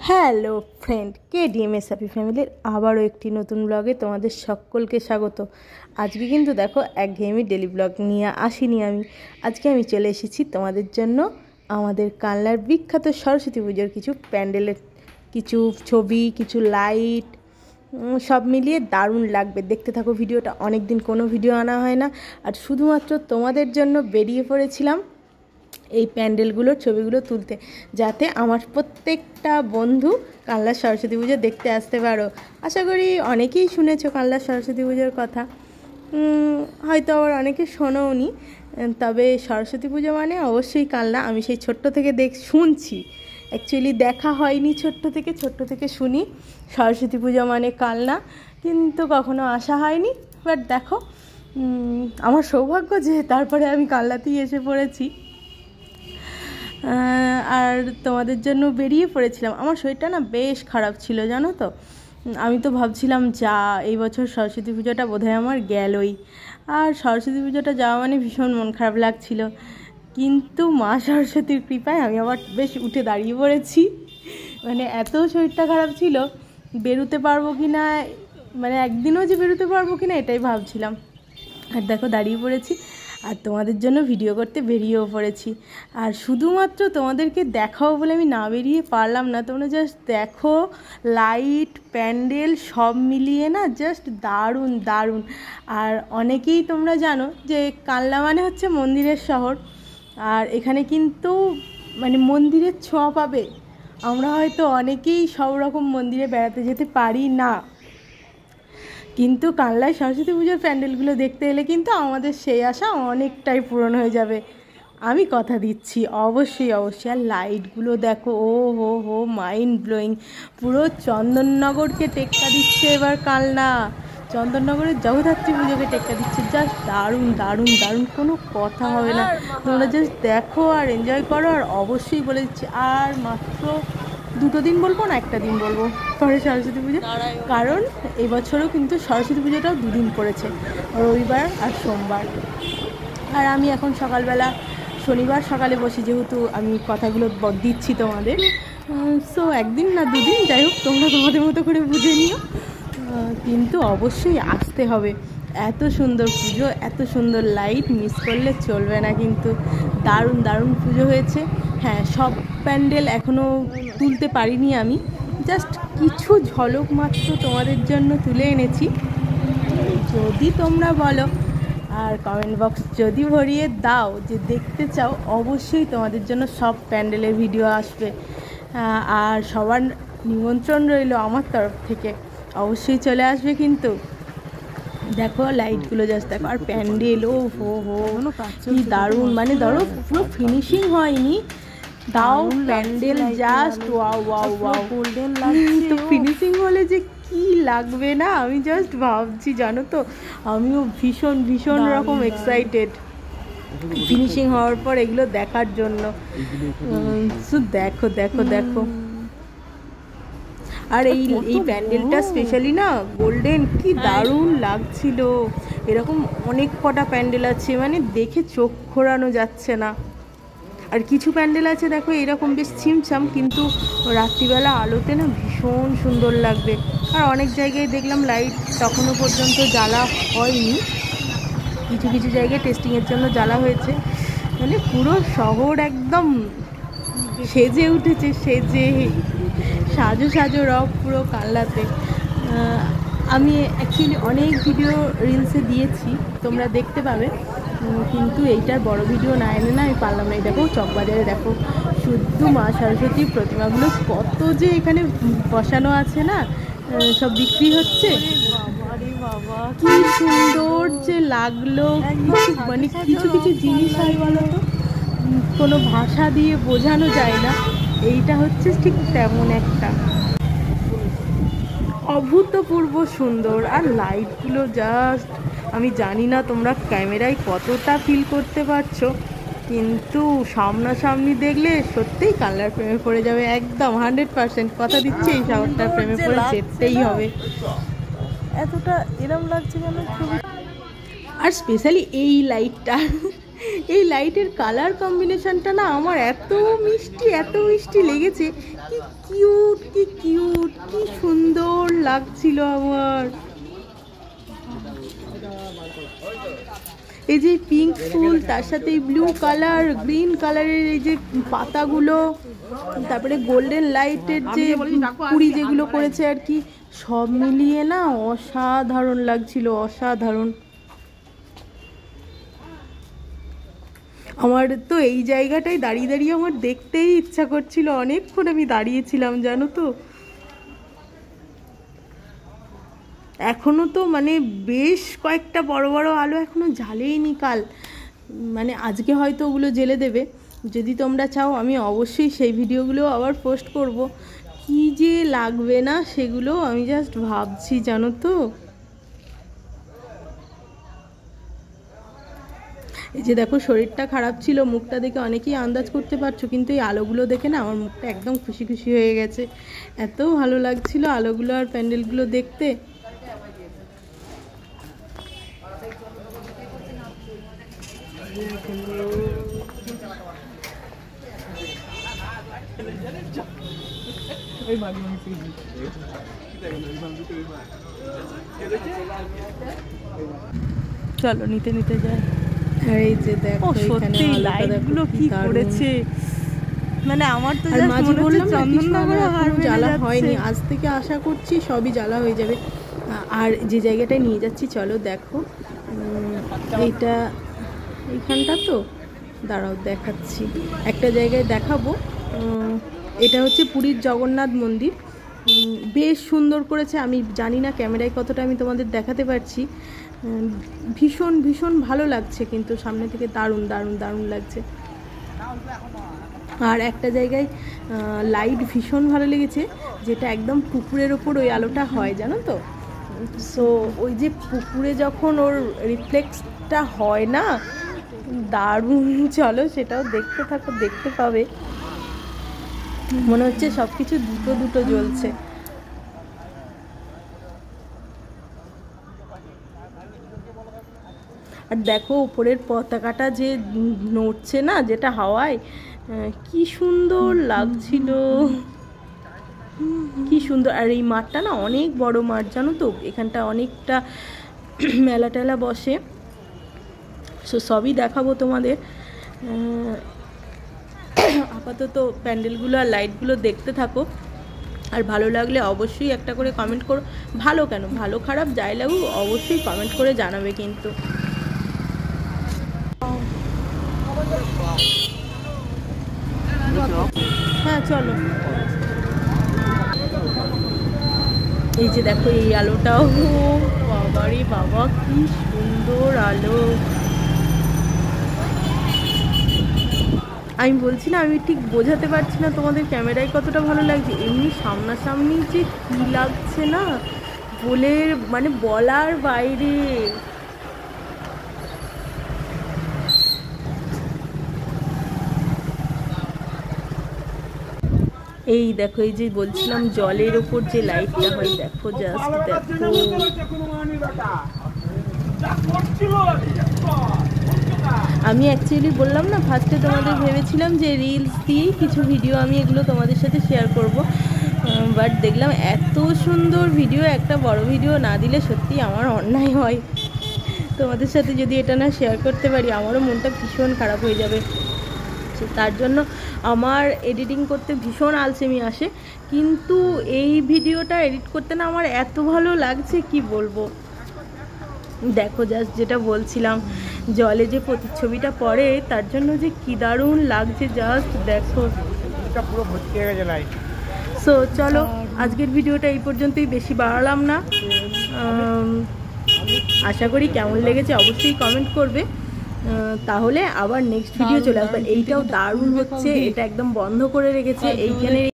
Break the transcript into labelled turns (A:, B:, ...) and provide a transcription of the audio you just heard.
A: Hello friend, কেডিএমএস happy ফ্যামিলির আবারও একটি নতুন ব্লগে তোমাদের সকলকে স্বাগত। আজকে কিন্তু দেখো একঘেয়েমি ডেলি ব্লগ নিয়ে আসিনি আমি। আজকে আমি চলে এসেছি তোমাদের জন্য আমাদের কালনার বিখ্যাত সরস্বতী পুজোর কিছু প্যান্ডেলের কিছু ছবি, কিছু লাইট, সব মিলিয়ে দারুণ লাগবে। দেখতে থাকো ভিডিওটা। অনেক দিন কোনো ভিডিও আনা হয় না, আর শুধুমাত্র তোমাদের জন্য বেরিয়ে পড়েছিলাম এই প্যান্ডেলগুলোর ছবিগুলো তুলতে, যাতে আমার প্রত্যেকটা বন্ধু কালনার সরস্বতী পুজো দেখতে আসতে পারো। আশা করি অনেকেই শুনেছো কালনার সরস্বতী পুজোর কথা, হয়তো আবার অনেকে শোনোওনি। তবে সরস্বতী পুজো মানে অবশ্যই কালনা। আমি সেই ছোট্ট থেকে শুনছি, অ্যাকচুয়ালি দেখা হয়নি ছোট্ট থেকে শুনি সরস্বতী পুজো মানে কালনা, কিন্তু কখনো আসা হয়নি। বাট দেখো, আমার সৌভাগ্য যে তারপরে আমি কালনাতেই এসে পড়েছি। আর তোমাদের জন্য বেরিয়ে পড়েছিলাম। আমার শরীরটা না বেশ খারাপ ছিল, জানো তো। আমি তো ভাবছিলাম এই বছর সরস্বতী পুজোটা বোধহয় আমার গেলই। আর সরস্বতী পুজোটা যাওয়া মানে ভীষণ মন খারাপ লাগছিল, কিন্তু মা সরস্বতীর কৃপায় আমি আবার বেশ উঠে দাঁড়িয়ে পড়েছি। মানে এত শরীরটা খারাপ ছিল, বেরোতে পারবো কি না, মানে একদিনও যে বেরোতে পারবো কি না এটাই ভাবছিলাম। আর দেখো দাঁড়িয়ে পড়েছি, আর তোমাদের জন্য ভিডিও করতে বেরিয়েও পড়েছি। আর শুধুমাত্র তোমাদেরকে দেখাও বলে আমি না বেরিয়ে পারলাম না। তোমরা জাস্ট দেখো, লাইট, প্যান্ডেল সব মিলিয়ে না জাস্ট দারুণ দারুণ। আর অনেকেই তোমরা জানো যে কালনা মানে হচ্ছে মন্দিরের শহর, আর এখানে কিন্তু মানে মন্দিরের ছোঁয়া পাবে। আমরা হয়তো অনেকেই সব রকম মন্দিরে বেড়াতে যেতে পারি না, কিন্তু কালনায় সরস্বতী পুজোর প্যান্ডেলগুলো দেখতে এলে কিন্তু আমাদের সেই আশা অনেকটাই পূরণ হয়ে যাবে, আমি কথা দিচ্ছি। অবশ্যই অবশ্যই। আর লাইটগুলো দেখো, ও মাইন্ড ব্লোয়িং। পুরো চন্দননগরকে টেক্কা দিচ্ছে এবার কালনা। চন্দননগরের জগদ্ধাত্রী পুজোকে টেক্কা দিচ্ছে। জাস্ট দারুণ দারুণ দারুণ, কোনো কথা হবে না। তোমরা জাস্ট দেখো আর এনজয় করো। আর অবশ্যই বলে দিচ্ছি, আর মাত্র 2 দিন বলবো না, 1 দিন বলবো পরে সরস্বতী পুজো। কারণ এবছরও কিন্তু সরস্বতী পুজোটাও 2 দিন পড়েছে, রবিবার আর সোমবার। আর আমি এখন সকালবেলা, শনিবার সকালে বসি, যেহেতু আমি কথাগুলো দিচ্ছি তোমাদের। সো 1 দিন না 2 দিন, যাই হোক, তোমরা তোমাদের মতো করে বুঝে নিও। কিন্তু অবশ্যই আসতে হবে। এত সুন্দর পুজো, এত সুন্দর লাইট, মিস করলে চলবে না। কিন্তু দারুণ দারুণ পুজো হয়েছে। হ্যাঁ, সব প্যান্ডেল এখনও তুলতে পারিনি আমি, জাস্ট কিছু ঝলক মাত্র তোমাদের জন্য তুলে এনেছি। যদি তোমরা বলো আর কমেন্ট বক্স যদি ভরিয়ে দাও যে দেখতে চাও, অবশ্যই তোমাদের জন্য সব প্যান্ডেলের ভিডিও আসবে। আর সবার নিমন্ত্রণ রইল আমার তরফ থেকে, অবশ্যই চলে আসবে। কিন্তু দেখো লাইটগুলো জাস্ট দেখো, আর প্যান্ডেল হো কি দারুণ। মানে ধরো পুরো ফিনিশিং হয়নি, তাও প্যান্ডেল জাস্ট ওয়াও গোল্ডেন লাগছে। তো ফিনিশিং হলে যে কি লাগবে না, আমি জাস্ট ভাবছি, জানো তো। আমিও ভীষণ ভীষণ রকম এক্সাইটেড ফিনিশিং হওয়ার পর এগুলো দেখার জন্য। দেখো দেখো দেখো। আর এই প্যান্ডেলটা স্পেশালি না গোল্ডেন, কি দারুণ লাগছিল। এরকম অনেক কটা প্যান্ডেল আছে, মানে দেখে চোখ ঘোরানো যাচ্ছে না। আর কিছু প্যান্ডেল আছে দেখো এরকম বেশ ছিমছাম, কিন্তু রাত্রিবেলা আলোতে না ভীষণ সুন্দর লাগবে। আর অনেক জায়গায় দেখলাম লাইট তখনও পর্যন্ত জ্বালা হয়নি, কিছু কিছু জায়গায় টেস্টিংয়ের জন্য জ্বালা হয়েছে। মানে পুরো শহর একদম সেজে উঠেছে, সাজো সাজো রব পুরো কালনাতে। আমি অ্যাকচুয়ালি অনেক ভিডিও রিলসে দিয়েছি, তোমরা দেখতে পাবে, কিন্তু এইটার বড় ভিডিও না এনে না আমি পারলাম না। দেখো চকবাজারে দেখো শুধু মা সরস্বতীর প্রতিমাগুলো কত যে এখানে বসানো আছে না, সব বিক্রি হচ্ছে। কি সুন্দর যে লাগলো, মানে কিছু কিছু জিনিস হয় বলো তো, কোনো ভাষা দিয়ে বোঝানো যায় না। এইটা হচ্ছে ঠিক তেমন একটা অভূতপূর্ব সুন্দর। আর লাইটগুলো জাস্ট, আমি জানি না তোমরা ক্যামেরায় কতটা ফিল করতে পারছো, কিন্তু সামনাসামনি দেখলে সত্যিই কালনার প্রেমে পড়ে যাবে একদম 100%। কথা দিচ্ছি এই শহরটার প্রেমে পড়ে যেতেই হবে। এতটা এরম লাগছে যেন। আর স্পেশালি এই লাইটটা, এই লাইটের কালার কম্বিনেশনটা না আমার এত মিষ্টি লেগেছে। কি কিউট, কি সুন্দর লাগছিল আমার। এই যে পিঙ্ক ফুল, তার সাথে এই ব্লু কালার, গ্রিন কালারের এই যে পাতাগুলো, তারপরে গোল্ডেন লাইটের যে কুড়ি যেগুলো করেছে আর কি, সব মিলিয়ে না অসাধারণ লাগছিল, অসাধারণ। আমার তো এই জায়গাটায় দাঁড়িয়ে আমার দেখতেই ইচ্ছা করছিল, অনেকক্ষণ আমি দাঁড়িয়েছিলাম জানো তো। এখনো তো মানে বেশ কয়েকটা বড় বড় আলো এখনো জ্বালেইনি কাল, মানে আজকে হয়তো ওগুলো জ্বেলে দেবে। যদি তোমরা চাও আমি অবশ্যই সেই ভিডিওগুলো আবার পোস্ট করব। কি যে লাগবে না সেগুলো আমি জাস্ট ভাবছি জানো তো। এই যে দেখো শরীরটা খারাপ ছিল, মুখটা দেখে অনেকেই আন্দাজ করতে পারছো, কিন্তু এই আলোগুলো দেখে না আমার মুখটা একদম খুশি হয়ে গেছে। এত ভালো লাগছিল আলোগুলো আর প্যান্ডেলগুলো দেখতে। চলো নিতে যাই। আর এই যে দেখো সত্যি লাইটগুলো কি করেছে, মানে আমার তো মাঝে বললাম চন্দননগরে জ্বালা হয়নি, আজ থেকে আশা করছি সবই জ্বালা হয়ে যাবে। আর যে জায়গাটায় নিয়ে যাচ্ছি চলো দেখো, এইখানটা তো দাঁড়াও দেখাচ্ছি, একটা জায়গায় দেখাবো। এটা হচ্ছে পুরীর জগন্নাথ মন্দির, বেশ সুন্দর করেছে। আমি জানি না ক্যামেরায় কতটা আমি তোমাদের দেখাতে পারছি, ভীষণ ভালো লাগছে, কিন্তু সামনে থেকে দারুণ লাগছে। আর একটা জায়গায় লাইট ভীষণ ভালো লেগেছে, যেটা একদম পুকুরের ওপর ওই আলোটা হয় জানো তো। সো ওই যে পুকুরে যখন ওর রিফ্লেক্সটা হয় না, দারুণ। চলো সেটাও দেখতে থাকো, দেখতে পাবে। মনে হচ্ছে সব কিছু দুটো জ্বলছে। আর দেখো উপরের পতাকাটা যে নড়ছে না, যেটা হাওয়ায়, কি সুন্দর লাগছিল, কি সুন্দর। আর এই মাঠটা না অনেক বড় মাঠ জানো তো, এখানটা অনেকটা মেলা টেলা বসে। সো সবই দেখাবো তোমাদের। আপাতত প্যান্ডেলগুলো আর লাইটগুলো দেখতে থাকো, আর ভালো লাগলে অবশ্যই একটা করে কমেন্ট করো। ভালো কেন, ভালো খারাপ যাই লাগুক অবশ্যই কমেন্ট করে জানাবে কিন্তু। হ্যাঁ চলো। এই যে দেখো এই আলোটাও, বাবারে বাবা কি সুন্দর আলো। আমি বলছি না, আমি ঠিক বোঝাতে পারছি না তোমাদের ক্যামেরায় কতটা ভালো লাগছে, এমনি সামনাসামনি যে কি লাগছে না বলে, মানে বলার বাইরে। এই দেখো এই যে বলছিলাম জলের ওপর যে লাইটটা হয়, দেখো জাস্ট দেখো। আমি অ্যাকচুয়ালি বললাম না ফার্স্টে তোমাদের, ভেবেছিলাম যে রিলস দিয়েই কিছু ভিডিও আমি এগুলো তোমাদের সাথে শেয়ার করব, বাট দেখলাম এত সুন্দর ভিডিও একটা বড় ভিডিও না দিলে সত্যি আমার অন্যায় হয়। তোমাদের সাথে যদি এটা না শেয়ার করতে পারি আমারও মনটা ভীষণ খারাপ হয়ে যাবে। তার জন্য আমার এডিটিং করতে ভীষণ আলসেমি আসে, কিন্তু এই ভিডিওটা এডিট করতে না আমার এত ভালো লাগছে কি বলবো। দেখো জাস্ট যেটা বলছিলাম, জলে যে প্রতিচ্ছবিটা পড়ে তার জন্য যে কি দারুণ লাগছে, জাস্ট দেখো। সো চলো আজকের ভিডিওটা এই পর্যন্তই, বেশি বাড়ালাম না। আশা করি কেমন লেগেছে অবশ্যই কমেন্ট করবে, তাহলে আবার নেক্সট ভিডিও চলে আসবে। এইটাও দারুণ হচ্ছে, এটা একদম বন্ধ করে রেখেছে এইখানে।